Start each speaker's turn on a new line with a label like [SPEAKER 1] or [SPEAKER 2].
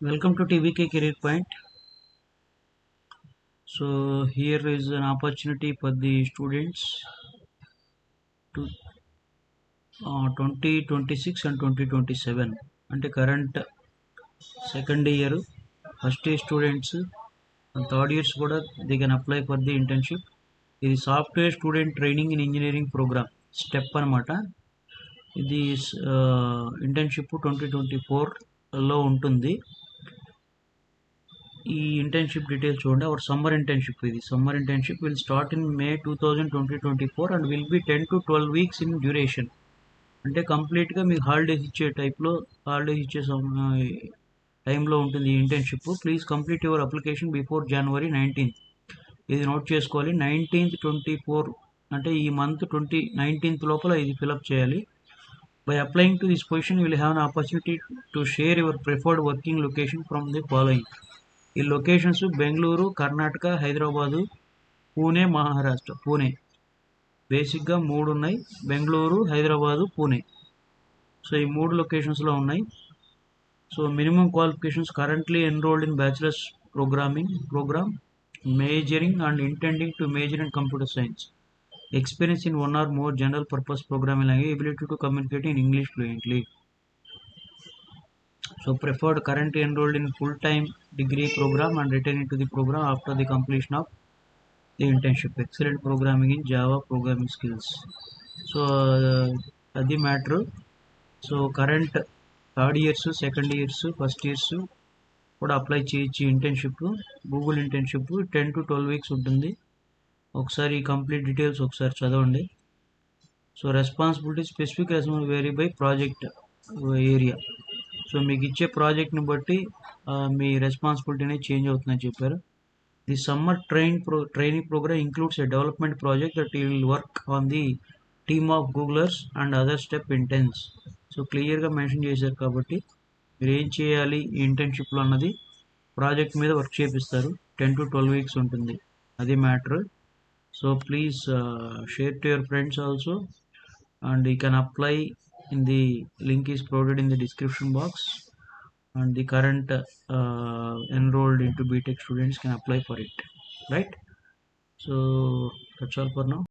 [SPEAKER 1] Welcome to TVK Career Point. So here is an opportunity for the students to 2026 and 2027. అంటే current second year first year students third years కూడా they can apply for the internship. ఇది software student training in engineering program STEP అనమాట. ఇది internship 2024లో ఉంటుంది. ఈ internship details చూడండి. Our summer internship, ఇది summer internship will start in May 2024 and will be 10 to 12 weeks in duration. అంటే కంప్లీట్గా మీకు హాలిడేస్ ఇచ్చే టైప్లో, హాలిడేస్ ఇచ్చే టైంలో ఉంటుంది ఈ internship. Please complete your application before January 19th. ఇది నోట్ చేసుకోవాలి. 19th 24 అంటే ఈ మంత్ 19th లోపల ఇది ఫిలప్ చేయాలి. By applying to this position will have an opportunity to share your preferred working location from the following. ఈ locations Bengaluru Karnataka, Hyderabad, Pune Maharashtra. Pune బేసిక్గా 3 ఉన్నాయి, బెంగళూరు, హైదరాబాదు, పూణే. సో ఈ 3 లొకేషన్స్లో ఉన్నాయి. So minimum qualifications currently enrolled in bachelor's program majoring and intending to major in computer science, experience in one or more general purpose programming language, ability to communicate in English fluently. So preferred currently enrolled in full-time degree program and returning to the program after the completion of the internship. Excellent programming in Java programming skills. So అది matter. So current third years, second years, first years కూడా apply చేయొచ్చు internship. Google internship 10 to 12 weeks ఉంటుంది. ఒకసారి complete details ఒకసారి చదవండి. So responsibility specific responsibility vary by project area. So మీకు ఇచ్చే ప్రాజెక్ట్ని బట్టి మీ రెస్పాన్సిబిలిటీ అనేది చేంజ్ అవుతుందని చెప్పారు. The summer training program includes a development project that will work on the team of Googlers and other step interns. So క్లియర్గా mention చేశారు కాబట్టి మీరు ఏం చేయాలి ఈ ఇంటర్న్షిప్లో అన్నది ప్రాజెక్ట్ మీద వర్క్ చేపిస్తారు. 10 to 12 weeks ఉంటుంది. అది matter. So please share to your friends also, and you can apply in the link is provided in the description box, and the current enrolled into BTech students can apply for it, right? So that's all for now.